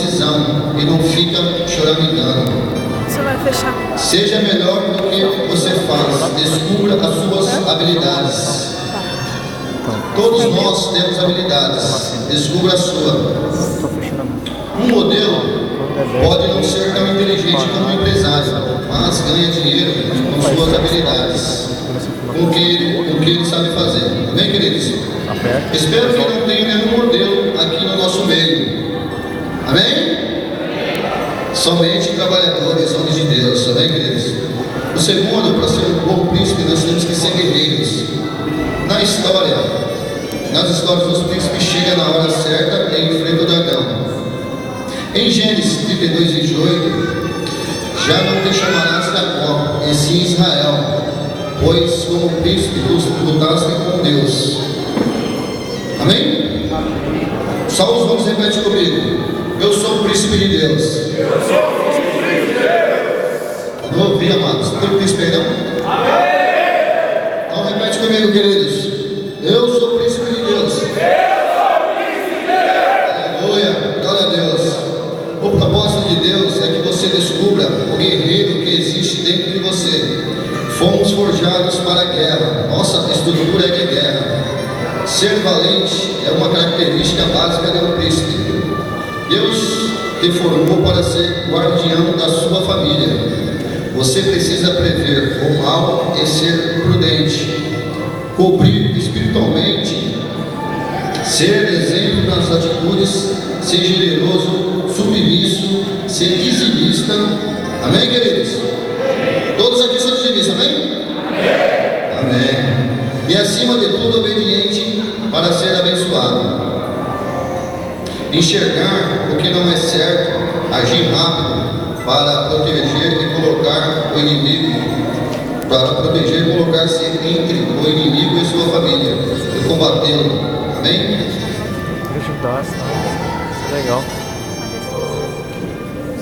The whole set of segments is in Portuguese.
decisão e não fica choramingando. Você vai fechar. Seja melhor do que você faz. Descubra as suas habilidades. Todos nós temos habilidades. Descubra a sua. Um modelo pode não ser tão inteligente como um empresário, mas ganha dinheiro com suas habilidades, com o que ele sabe fazer. Amém, queridos? Espero que não tenha nenhum modelo aqui no nosso meio. Amém? Somente trabalhadores, homens de Deus. Amém, queridos? O segundo, para ser um bom príncipe, nós temos que ser guerreiros. Nas histórias, os príncipes chegam na hora certa e enfrentam o dragão. Em Gênesis 32, 28, já não te chamarás Jacó, e sim Israel, pois como príncipe lutaste com Deus. Amém? Só os homens repetem comigo. Eu sou o príncipe de Deus. Eu sou o príncipe de Deus. Não ouvi, amados. Tem príncipe aí, não? Amém. Então repete comigo, queridos. Eu sou o príncipe de Deus. Eu sou o príncipe de Deus. Aleluia. Glória a Deus. O propósito de Deus é que você descubra o guerreiro que existe dentro de você. Fomos forjados para a guerra. Nossa estrutura é de guerra. Ser valente é uma característica básica de um príncipe. Deus te formou para ser guardião da sua família. Você precisa prever o mal e ser prudente. Cobrir espiritualmente, ser exemplo nas atitudes, ser generoso, submisso, ser dizimista. Amém, queridos? Todos aqui são dizimistas, amém? Amém. E acima de tudo, obediente para ser abençoado. Enxergar o que não é certo, agir rápido para proteger e colocar o inimigo, colocar-se entre o inimigo e sua família e combatê-lo. Amém? Ajudar, isso é legal.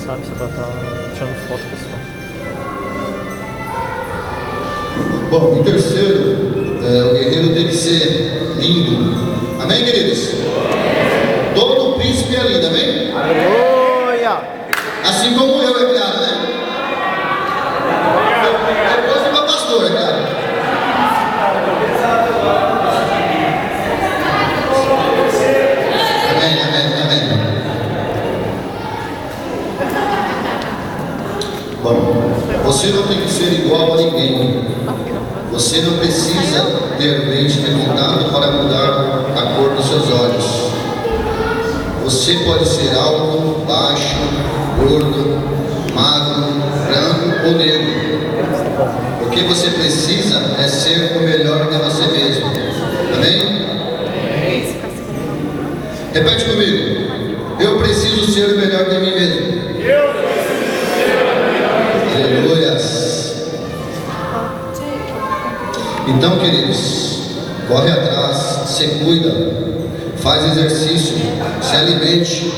Sabe, você vai estar tirando foto, pessoal. Bom, em terceiro, o guerreiro tem que ser lindo. Amém, queridos? Todo príncipe é lindo, amém? Aleluia! Assim como eu, é claro, né? Depois de uma pastora, cara. Amém, amém, amém. Bom, você não tem que ser igual a ninguém. Você não precisa ter mente de contato para mudar a cor dos seus olhos. Você pode ser alto, baixo, gordo, magro, branco ou negro. O que você precisa é ser o melhor de você mesmo. Amém? Repete comigo. Eu preciso ser o melhor de mim mesmo. Aleluias. Então, queridos, corre atrás, se cuida, faz exercício, se alimente,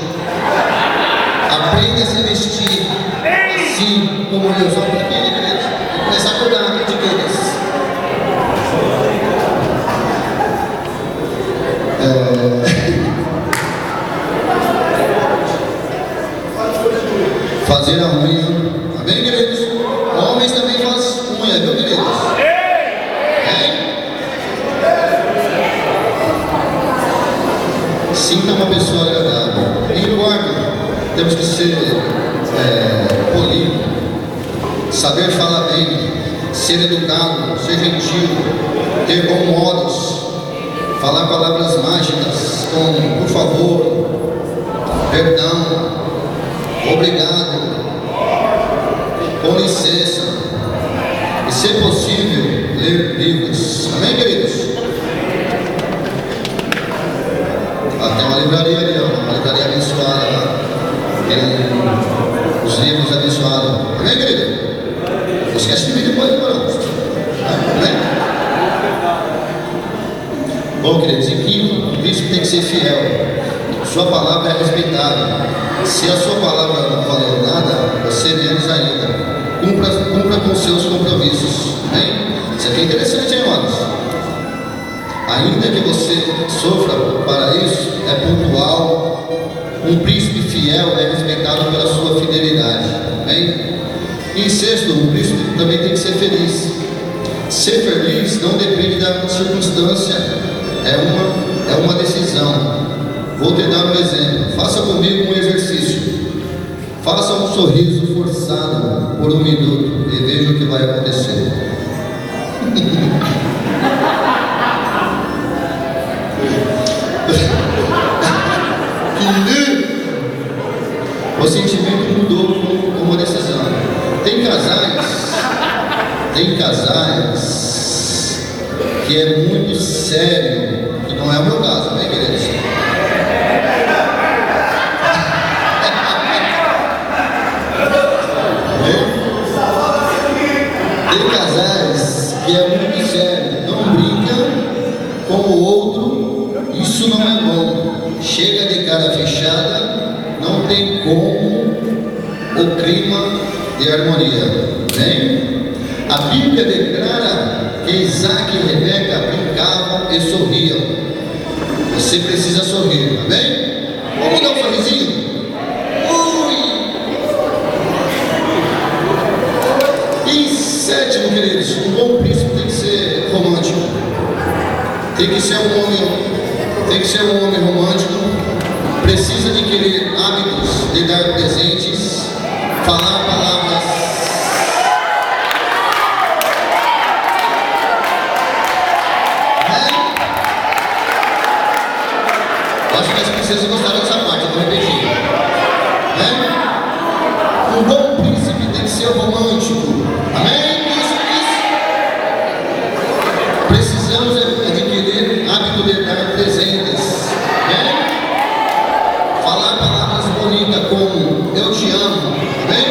aprenda a se vestir assim como Deus. Só para quem, queridos? Vou começar a cuidar de todas. Fazer a unha. Amém, queridos? Homens também fazem unha, viu, queridos? Sinta uma pessoa agradável. Em quarto, temos que ser polido, saber falar bem, ser educado, ser gentil, ter bons modos, falar palavras mágicas como por favor, perdão, obrigado, com licença, e se possível, ler livros. Amém, queridos? Tem uma livraria ali, uma livraria abençoada. Tem os livros abençoados. Amém, querido? Não esquece de mim depois, não. Amém? Bom, queridos, em quinto, o príncipe tem que ser fiel. Sua palavra é respeitada. Se a sua palavra não valer nada, você menos ainda. Cumpra com seus compromissos. Amém? Isso aqui é interessante, hein, irmãos? Ainda que você sofra para isso, é pontual. Um príncipe fiel é respeitado. respeitá-lo pela sua fidelidade. Amém? Em sexto, o príncipe também tem que ser feliz. Ser feliz não depende da circunstância, é uma decisão. Vou te dar um exemplo. Faça comigo um exercício. Faça um sorriso forçado por 1 minuto e veja o que vai acontecer. O sentimento mudou com uma decisão. Tem casais que é muito sério, que não é o meu caso, né, queridos? Tem casais que é muito sério, não brincam com o outro, isso não é bom. Chega de cara fechada, não tem como o clima de harmonia. Bem, a Bíblia declara que Isaac e Rebeca brincavam e sorriam. Você precisa sorrir, amém? Vamos dar um sorrisinho? E sétimo, queridos, um bom príncipe tem que ser romântico. Tem que ser um homem romântico. Precisa adquirir hábitos de dar presentes, falar palavras. Acho que as princesas gostaram dessa parte, eu vou repetir. Um bom príncipe tem que ser romântico. Amém? Precisamos adquirir hábito de dar presentes. Falar palavras bonitas como eu te amo. Amém?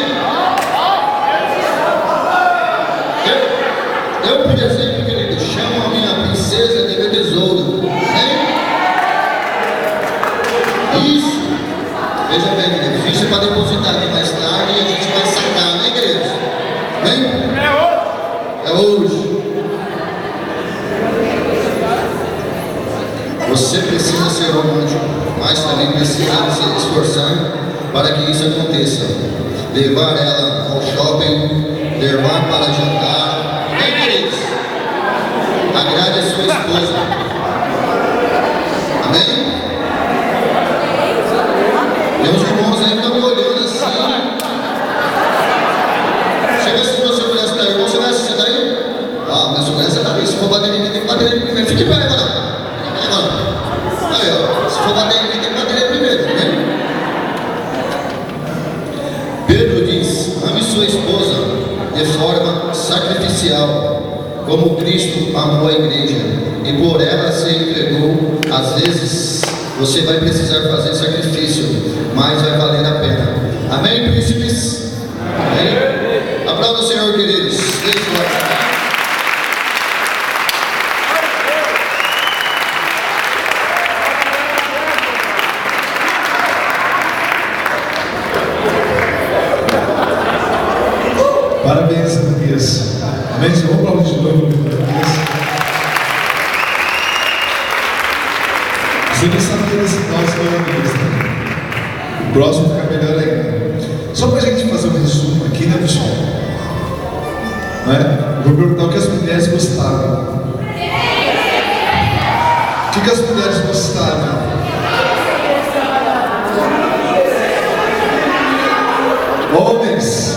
Eu, por exemplo, querido, chamo a minha princesa de meu tesouro. Amém? Isso, veja bem, é difícil para depositar aqui mais tarde e a gente vai sacar, né, queridos? Vem? É hoje. Você precisa ser romântico, mas também precisa se esforçar para que isso aconteça. Levar ela ao shopping, levar para jantar. Vem, queridos? Agrade a sua esposa. Amém? Meus irmãos aí estão me olhando assim. Chega assim, meu segurança daí. Irmão, você daí? Ah, meu segurança tá ali. Se for bater em mim, tem que bater ele primeiro. Fique em pé, agora. Aí, ó. Se for bater em mim, tem que bater ele primeiro, né? Pedro diz: ame sua esposa de forma sacrificial, como Cristo amou a igreja e por ela se entregou. Às vezes você vai precisar fazer sacrifício, mas vai valer a pena. Amém, príncipes? Amém? Aplauda o Senhor, queridos. Parabéns, Anaquias. Amém? Vamos aplaudir de novo, Anaquias. Você não sabia desse nosso Anaquias, né? O próximo fica melhor ainda. Só para a gente fazer um resumo aqui, né, pessoal? Vou perguntar o que as mulheres gostavam. O que as mulheres gostavam? Homens.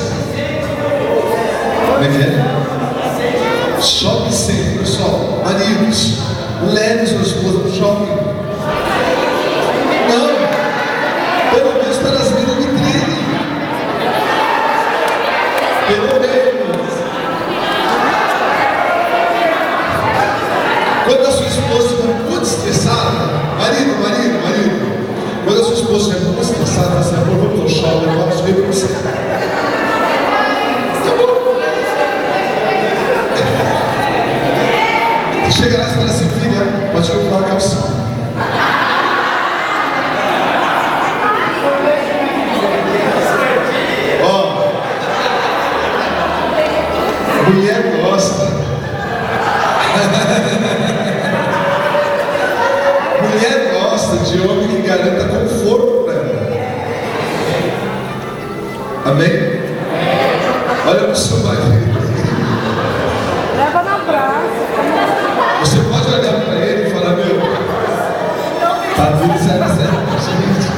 Como é que é? Shopping sempre, pessoal. Maridos, leve sua esposa para o shopping. Não, pelo menos para as vidas de trilho. Pelo menos. Quando a sua esposa estiver muito estressada, marido, Amém? Olha para o seu marido. Leva na praça. Você pode olhar para ele e falar, meu, tá tudo certo.